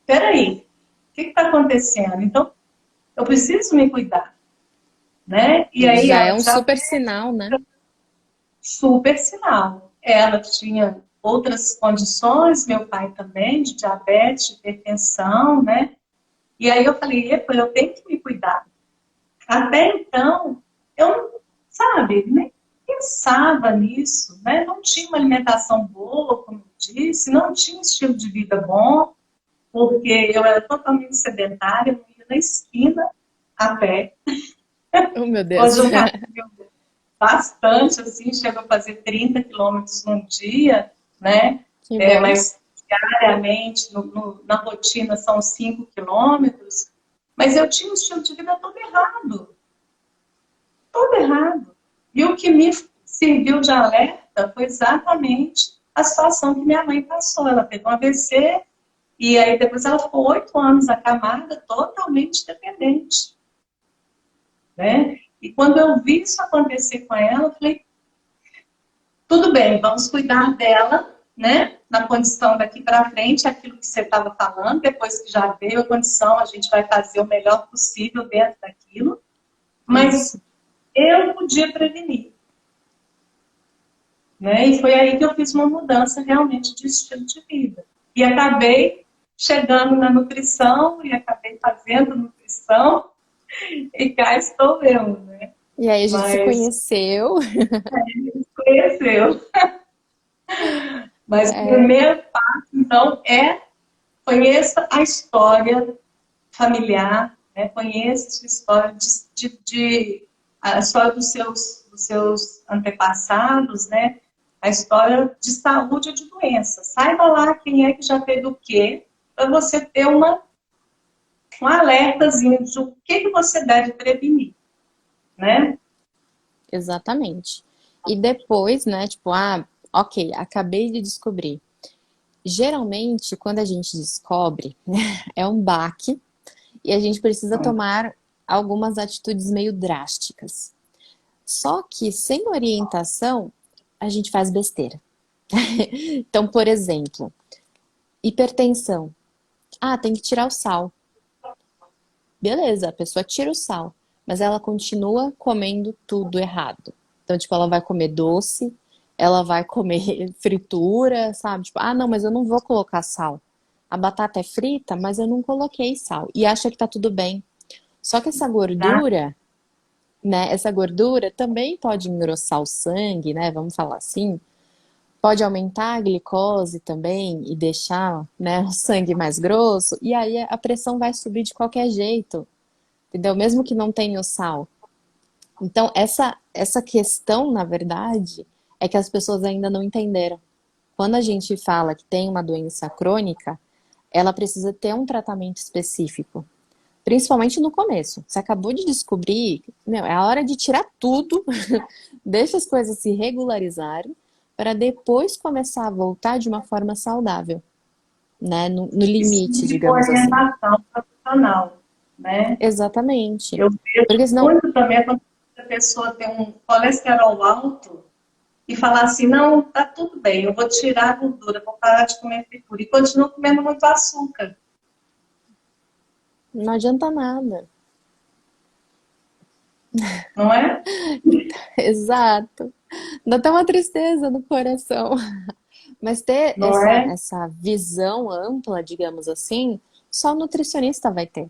peraí, o que está acontecendo? Então, eu preciso me cuidar, né? E aí Já é ela um já super sinal, né? super sinal. Ela tinha outras condições, meu pai também, de diabetes, de hipertensão, né? E aí eu falei, epa, eu tenho que me cuidar. Até então, eu, sabe, nem pensava nisso, né? Não tinha uma alimentação boa, como eu disse, não tinha estilo de vida bom, porque eu era totalmente sedentária, eu ia na esquina a pé. Oh, meu Deus. Hoje eu caminho bastante, assim, chego a fazer 30 quilômetros num dia, né? Que bom. Mas diariamente, na rotina, são 5 quilômetros. Mas eu tinha um estilo de vida todo errado. Todo errado. E o que me serviu de alerta foi exatamente a situação que minha mãe passou. Ela teve um AVC e aí depois ela ficou 8 anos acamada, totalmente dependente, né? E quando eu vi isso acontecer com ela, eu falei, tudo bem, vamos cuidar dela, né? Na condição daqui para frente, aquilo que você estava falando, depois que já veio a condição, a gente vai fazer o melhor possível dentro daquilo, mas Isso. eu podia prevenir, né? E foi aí que eu fiz uma mudança realmente de estilo de vida. E acabei chegando na nutrição e acabei fazendo nutrição e cá estou eu, né? E aí a gente se Mas conheceu. conheceu. Mas o É, primeiro passo, então, é conheça a história familiar, né? Conheça a sua história a história dos seus antepassados, né? A história de saúde e de doença. Saiba lá quem é que já teve o quê, para você ter uma um alertazinho de o que você deve prevenir, né? Exatamente. E depois, né, tipo, ok, acabei de descobrir. Geralmente, quando a gente descobre, é um baque e a gente precisa tomar algumas atitudes meio drásticas. Só que sem orientação, a gente faz besteira. Então, por exemplo, hipertensão. Tem que tirar o sal. Beleza, a pessoa tira o sal, mas ela continua comendo tudo errado. Então, tipo, ela vai comer doce, ela vai comer fritura, sabe? Tipo, não, mas eu não vou colocar sal. A batata é frita, mas eu não coloquei sal. E acha que tá tudo bem. Só que essa Tá? gordura, né? Essa gordura também pode engrossar o sangue, né? Vamos falar assim. Pode aumentar a glicose também e deixar, né, o sangue mais grosso. E aí a pressão vai subir de qualquer jeito, entendeu? Mesmo que não tenha o sal. Então, essa questão, na verdade, é que as pessoas ainda não entenderam. Quando a gente fala que tem uma doença crônica, ela precisa ter um tratamento específico. Principalmente no começo. Você acabou de descobrir, meu, é a hora de tirar tudo, deixa as coisas se regularizarem, para depois começar a voltar de uma forma saudável, né? No Isso limite, com digamos assim. orientação profissional, né? Exatamente. Eu vejo Porque senão, muito também quando a pessoa tem um colesterol alto e falar assim, não, tá tudo bem, eu vou tirar a gordura, vou parar de comer fritura e continuo comendo muito açúcar, não adianta nada. não é? Exato. Dá até uma tristeza no coração. Mas ter Não essa, é? essa visão ampla, digamos assim, só o nutricionista vai ter.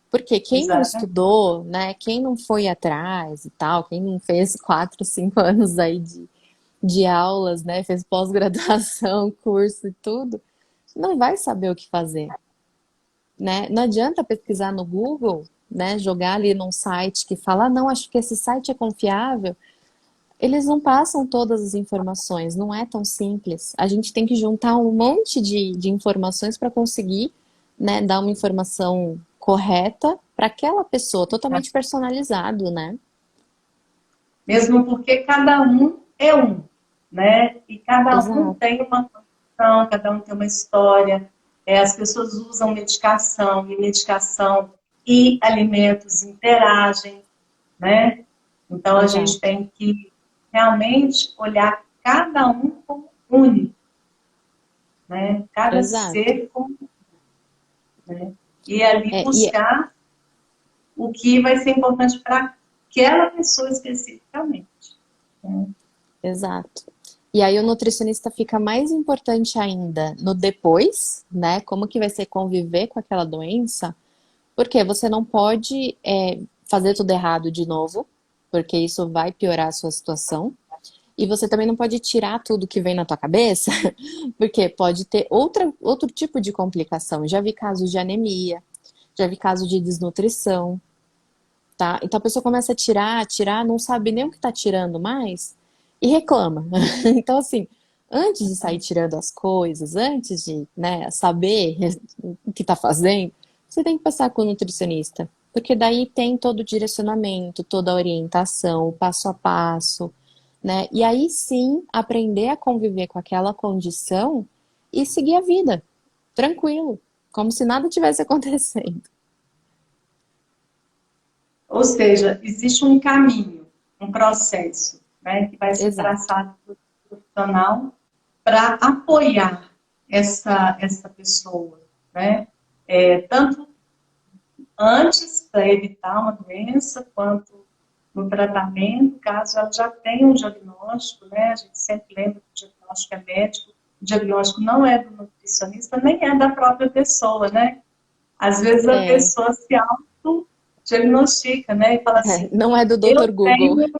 Porque quem não Exatamente. estudou, né, quem não foi atrás e tal, quem não fez 4, 5 anos aí de aulas, né, fez pós-graduação, curso e tudo, não vai saber o que fazer, né? Não adianta pesquisar no Google, né, jogar ali num site que fala, não, acho que esse site é confiável. Eles não passam todas as informações, não é tão simples. A gente tem que juntar um monte de informações para conseguir, né, dar uma informação correta para aquela pessoa, totalmente personalizado, né? Mesmo porque cada um é um, né? E cada um Exato, tem uma condição, cada um tem uma história. As pessoas usam medicação e alimentos interagem, né? Então a gente exato, tem que realmente olhar cada um como único, né? Cada exato. ser como, né? E ali E buscar o que vai ser importante para aquela pessoa especificamente, né? exato. E aí o nutricionista fica mais importante ainda no depois, né? Como que vai ser conviver com aquela doença? Porque você não pode fazer tudo errado de novo, porque isso vai piorar a sua situação. E você também não pode tirar tudo que vem na tua cabeça, porque pode ter outro tipo de complicação. Já vi casos de anemia, já vi casos de desnutrição, tá? Então a pessoa começa a tirar, não sabe nem o que tá tirando mais e reclama. Então, assim, antes de sair tirando as coisas, antes de, né, saber o que tá fazendo, você tem que passar com o nutricionista. Porque daí tem todo o direcionamento, toda a orientação, o passo a passo, né? E aí sim aprender a conviver com aquela condição e seguir a vida, tranquilo, como se nada tivesse acontecendo. Ou seja, existe um caminho, um processo, né, que vai ser Exato, traçado pelo profissional para apoiar essa pessoa, né? Tanto antes para evitar uma doença, quanto no tratamento, caso ela já tenha um diagnóstico, né? A gente sempre lembra que o diagnóstico é médico, o diagnóstico não é do nutricionista, nem é da própria pessoa, né? Às vezes a é, pessoa se auto-diagnostica, né? E fala assim, não é do eu Dr. Google. tenho,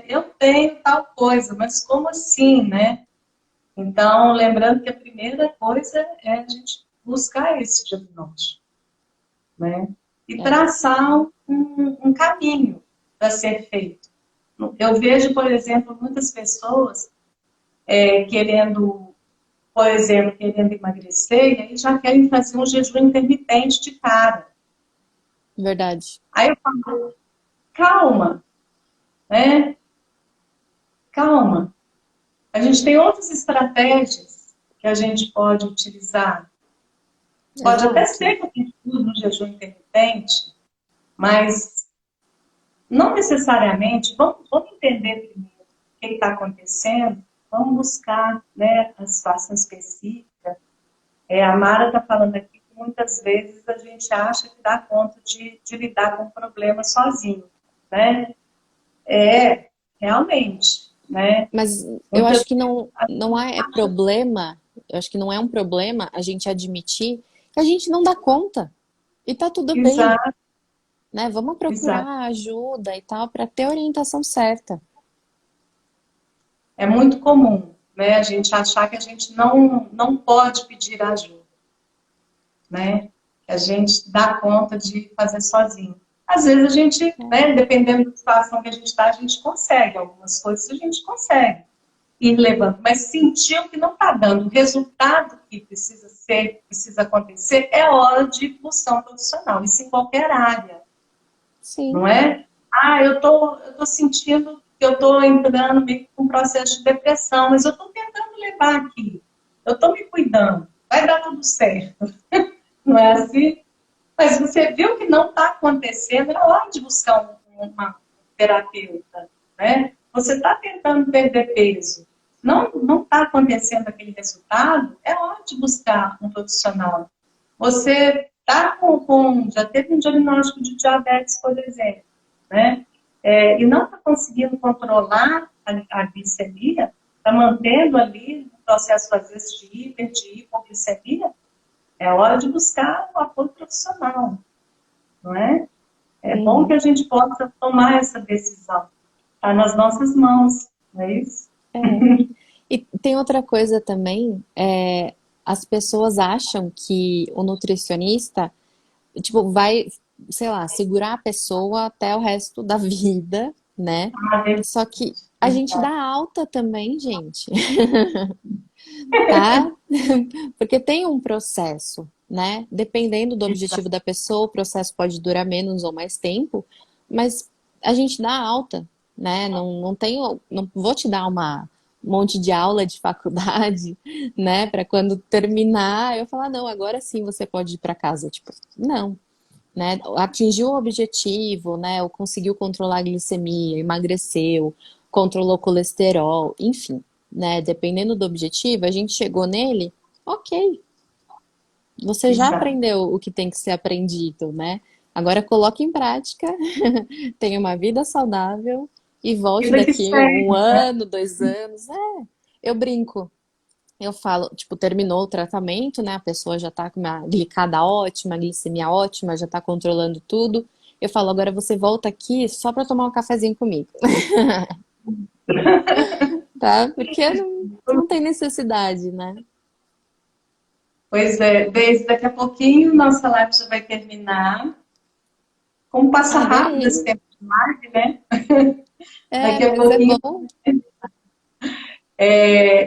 eu tenho tal coisa, mas como assim, né? Então, lembrando que a primeira coisa é a gente buscar esse diagnóstico, né? E É, traçar um caminho para ser feito. Eu vejo, por exemplo, muitas pessoas querendo por exemplo, querendo emagrecer, e aí já querem fazer um jejum intermitente de cara. Verdade. Aí eu falo, calma, né? Calma. A gente tem outras estratégias que a gente pode utilizar. Pode até Exato. ser que eu tenha no jejum intermitente, mas não necessariamente. Vamos entender primeiro o que está acontecendo, vamos buscar, né, a situação específica. A Mara está falando aqui que muitas vezes a gente acha que dá conta de lidar com o problema sozinho, né? Realmente, né? Mas eu Muitas acho que não é problema, eu acho que não é um problema a gente admitir que a gente não dá conta. E tá tudo bem, exato, né? Vamos exato. procurar ajuda e tal para ter a orientação certa. É muito comum, né, a gente achar que a gente não pode pedir ajuda, né? Que a gente dá conta de fazer sozinho. Às vezes a gente, né, dependendo da situação que a gente está, a gente consegue. Algumas coisas a gente consegue ir levando, mas sentiu que não está dando o resultado que precisa ser, precisa acontecer, é hora de buscar um profissional. Isso em qualquer área, não Sim, é? Eu tô sentindo que eu tô entrando meio que com um processo de depressão, mas eu tô tentando levar aqui. Eu tô me cuidando. Vai dar tudo certo. Não é assim? Mas você viu que não está acontecendo, é hora de buscar uma terapeuta, né? Você está tentando perder peso, não está acontecendo aquele resultado, é hora de buscar um profissional. Você está já teve um diagnóstico de diabetes, por exemplo, né? E não está conseguindo controlar a glicemia, está mantendo ali o processo, às vezes, de de hipoglicemia, é hora de buscar o apoio profissional, não é? É bom que uhum. a gente possa tomar essa decisão. Está nas nossas mãos, não é isso? É. E tem outra coisa também, as pessoas acham que o nutricionista, tipo, vai, sei lá, segurar a pessoa até o resto da vida, né? Ah, Só que a gente verdade. dá alta também, gente, tá? Porque tem um processo, né? Dependendo do objetivo da pessoa, o processo pode durar menos ou mais tempo, mas a gente dá alta, né? Não tenho, não vou te dar um monte de aula de faculdade, né? Para quando terminar eu falar, não, agora sim você pode ir para casa. Tipo, não, né? Atingiu o objetivo, né? Ou conseguiu controlar a glicemia, emagreceu, controlou o colesterol, enfim, né? Dependendo do objetivo, a gente chegou nele, ok, você já Exato. aprendeu o que tem que ser aprendido, né? Agora coloque em prática, tenha uma vida saudável e volte Vida que daqui um segue. ano, 2 anos. Eu brinco. Eu falo, tipo, terminou o tratamento, né? A pessoa já tá com uma glicada ótima, glicemia ótima, já tá controlando tudo. Eu falo, agora você volta aqui só pra tomar um cafezinho comigo, tá? Porque não tem necessidade, né? Pois é, desde daqui a pouquinho nossa live já vai terminar. Como passa rápido Adorei. esse tempo de live, né? É, Daqui a mas é pouquinho, bom.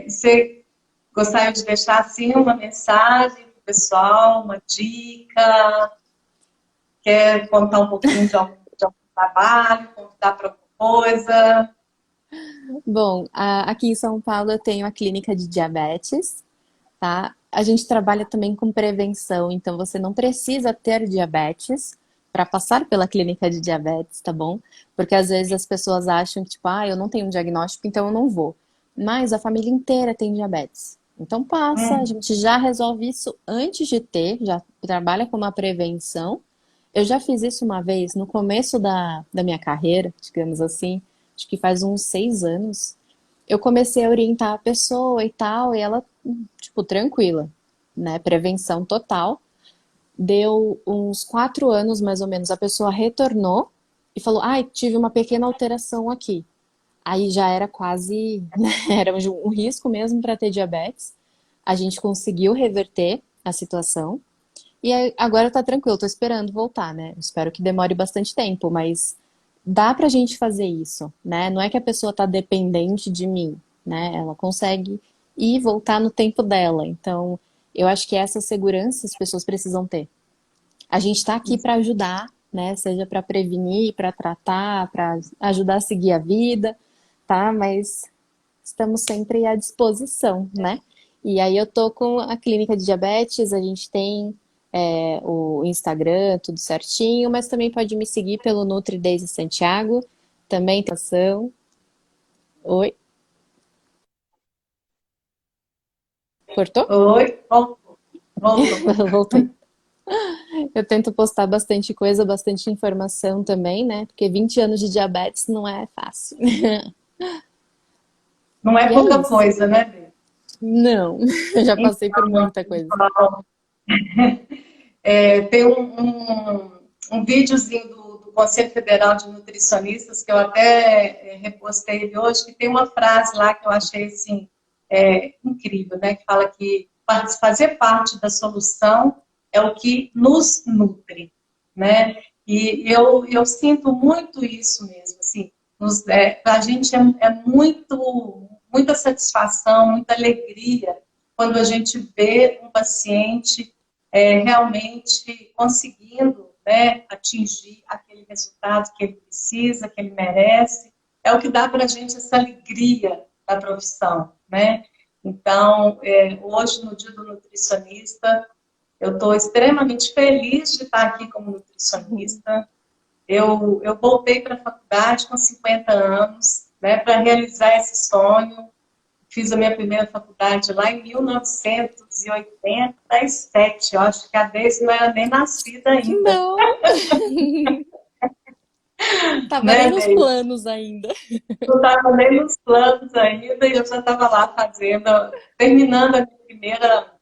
você gostaria de deixar assim uma mensagem para o pessoal, uma dica? Quer contar um pouquinho de algum trabalho, contar para alguma coisa? Bom, aqui em São Paulo eu tenho a clínica de diabetes, tá? A gente trabalha também com prevenção, então você não precisa ter diabetes para passar pela clínica de diabetes, tá bom? Porque às vezes as pessoas acham que, tipo, eu não tenho um diagnóstico, então eu não vou. Mas a família inteira tem diabetes. Então passa, a Hum, gente já resolve isso antes de ter, já trabalha com uma prevenção. Eu já fiz isso uma vez no começo da minha carreira, digamos assim, acho que faz uns 6 anos. Eu comecei a orientar a pessoa e tal, e ela, tipo, tranquila, né? Prevenção total. Deu uns 4 anos, mais ou menos, a pessoa retornou e falou: ai, tive uma pequena alteração aqui. Aí já era quase, né? Era um risco mesmo para ter diabetes. A gente conseguiu reverter a situação. E agora tá tranquilo, tô esperando voltar, né? Espero que demore bastante tempo, mas dá pra gente fazer isso, né? Não é que a pessoa tá dependente de mim, né? Ela consegue e voltar no tempo dela. Então, eu acho que essa segurança as pessoas precisam ter. A gente está aqui para ajudar, né? Seja para prevenir, para tratar, para ajudar a seguir a vida, tá? Mas estamos sempre à disposição, né? E aí eu tô com a clínica de diabetes, a gente tem o Instagram, tudo certinho, mas também pode me seguir pelo Nutri Daisy Santiago, também tem ação. Oi, cortou? Oi, voltou. Voltei. Eu tento postar bastante coisa, bastante informação também, né? Porque 20 anos de diabetes não é fácil. Não é E é pouca isso. coisa, né, Bê? Não, eu já passei por Então, muita coisa. tem um videozinho do Conselho Federal de Nutricionistas, que eu até repostei ele hoje, que tem uma frase lá que eu achei assim, incrível, né? Que fala que fazer parte da solução é o que nos nutre, né? E eu sinto muito isso mesmo, assim, para a gente muita satisfação, muita alegria quando a gente vê um paciente realmente conseguindo, né, atingir aquele resultado que ele precisa, que ele merece. É o que dá para a gente essa alegria da profissão, né? Então, hoje, no Dia do Nutricionista, eu estou extremamente feliz de estar aqui como nutricionista. Eu voltei para a faculdade com 50 anos, né, para realizar esse sonho. Fiz a minha primeira faculdade lá em 1987. Eu acho que a Deise não era nem nascida ainda. Não, tava nem Né, nos Deise? planos ainda. Não estava nem nos planos ainda e eu já estava lá terminando a minha primeira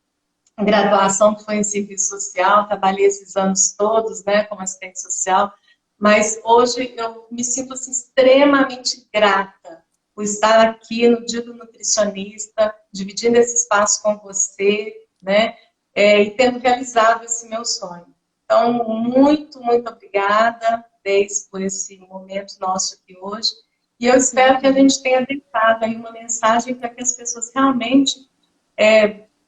graduação, que foi em serviço social. Trabalhei esses anos todos, né, como assistente social. Mas hoje eu me sinto assim, extremamente grata por estar aqui no Dia do Nutricionista, dividindo esse espaço com você, né? E tendo realizado esse meu sonho. Então, muito, muito obrigada, Deise, por esse momento nosso aqui hoje. E eu espero que a gente tenha deixado aí uma mensagem para que as pessoas realmente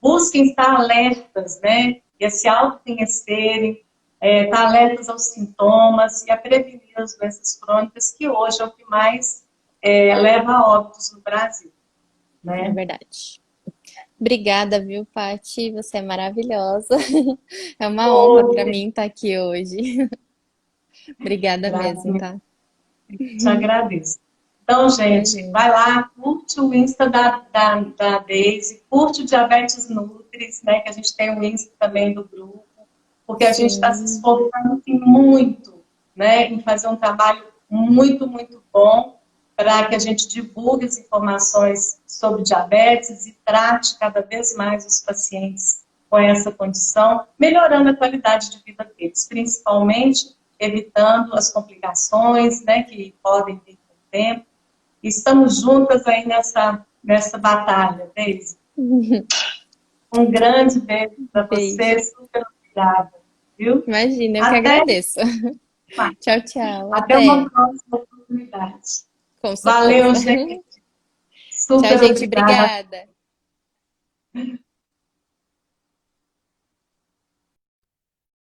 busquem estar alertas, né? E a se autoconhecerem, estar alertas aos sintomas e a prevenir as doenças crônicas, que hoje é o que mais leva a óbitos no Brasil, É né? verdade. Obrigada, viu, Paty? Você é maravilhosa. É uma honra para Oi, mim estar aqui hoje. Obrigada mesmo, Grazi, tá? te agradeço. Então, gente, Imagina. vai lá, curte o Insta da Deise, curte o Diabetes Nutris, né? Que a gente tem o Insta também do grupo, porque a gente está se Sim. esforçando assim, muito, né, em fazer um trabalho muito, muito bom para que a gente divulgue as informações sobre diabetes e trate cada vez mais os pacientes com essa condição, melhorando a qualidade de vida deles, principalmente evitando as complicações, né, que podem vir com o tempo. Estamos juntas aí nessa batalha, Deise. Um grande beijo para Beijo. você, super obrigada, viu? Imagina, eu que Até agradeço. mais. Tchau, tchau. Até uma Até. próxima oportunidade. Com Valeu, certeza. gente. Tchau, Super gente. obrigada. Obrigada.